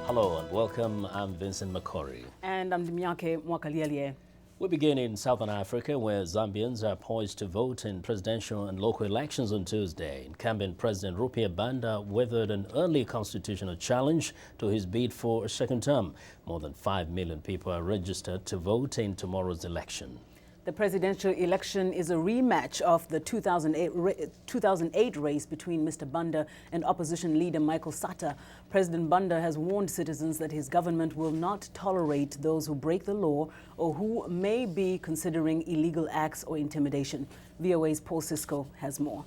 Hello and welcome. I'm Vincent Makori. And I'm Dimyake Mwakalialie. We begin in Southern Africa, where Zambians are poised to vote in presidential and local elections on Tuesday. Incumbent President Ruiah Banda weathered an early constitutional challenge to his bid for a second term. More than 5 million people are registered to vote in tomorrow's election. The presidential election is a rematch of the 2008 race between Mr. Banda and opposition leader Michael Sata. President Banda has warned citizens that his government will not tolerate those who break the law or who may be considering illegal acts or intimidation. VOA's Paul Sisco has more.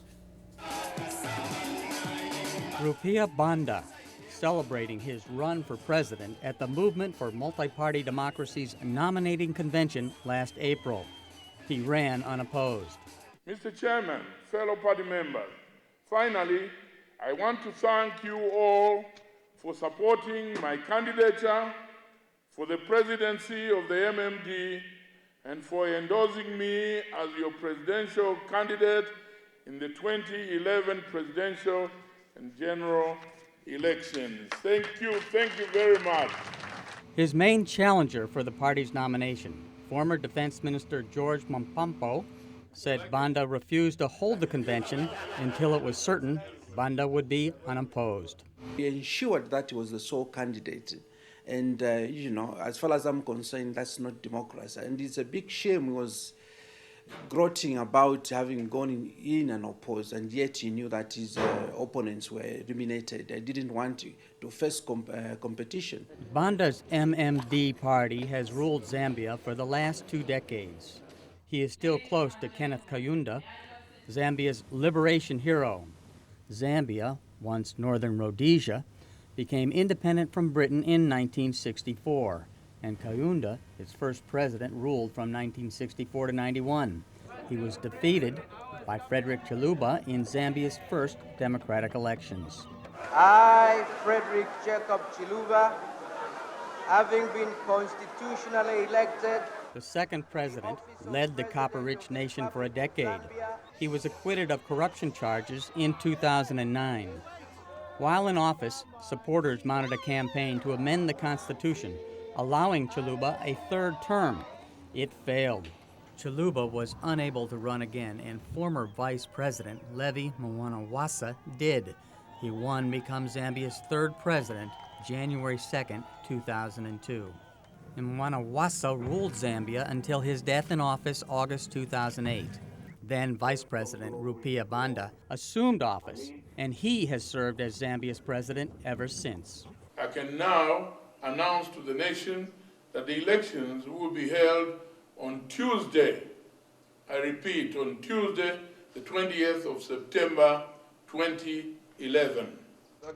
Ruiah Banda celebrating his run for president at the Movement for Multi-Party Democracy's nominating convention last April. He ran unopposed. Mr. Chairman, fellow party members, finally, I want to thank you all for supporting my candidature for the presidency of the MMD and for endorsing me as your presidential candidate in the 2011 presidential and general elections. Thank you very much. His main challenger for the party's nomination, former Defense Minister George Mampampo, said Banda refused to hold the convention until it was certain Banda would be unopposed. He ensured that he was the sole candidate. And, as far as I'm concerned, that's not democracy. And it's a big shame he was gloating about having gone in and opposed, and yet he knew that his opponents were eliminated. I didn't want to face competition. Banda's MMD party has ruled Zambia for the last 2 decades. He is still close to Kenneth Kaunda, Zambia's liberation hero. Zambia, once Northern Rhodesia, became independent from Britain in 1964. And Kaunda, its first president, ruled from 1964 to 91. He was defeated by Frederick Chiluba in Zambia's first democratic elections. I, Frederick Jacob Chiluba, having been constitutionally elected. The second president led the copper-rich nation for a decade. He was acquitted of corruption charges in 2009. While in office, supporters mounted a campaign to amend the Constitution, allowing Chiluba a 3rd term. It failed. Chiluba was unable to run again, and former Vice President Levi Mwanawasa did. He won, become Zambia's 3rd president, January 2nd, 2002. And Mwanawasa ruled Zambia until his death in office August 2008. Then Vice President Ruiah Banda assumed office, and he has served as Zambia's president ever since. I can now announce to the nation that the elections will be held on Tuesday. I repeat, on Tuesday, the 20th of September, 2011.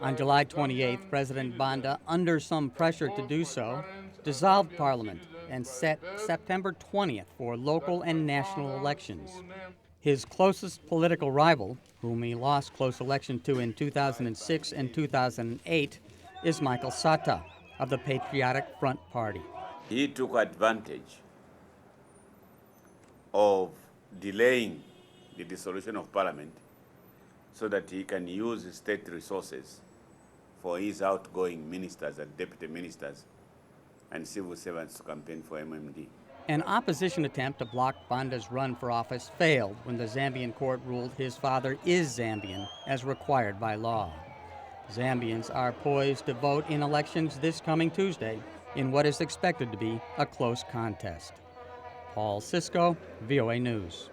On July 28th, President Banda, under some pressure to do so, dissolved Parliament and set September 20th for local and national elections. His closest political rival, whom he lost close election to in 2006 and 2008, is Michael Sata of the Patriotic Front Party. He took advantage of delaying the dissolution of Parliament so that he can use state resources for his outgoing ministers and deputy ministers and civil servants to campaign for MMD. An opposition attempt to block Banda's run for office failed when the Zambian court ruled his father is Zambian, as required by law. Zambians are poised to vote in elections this coming Tuesday in what is expected to be a close contest. Paul Sisco, VOA News.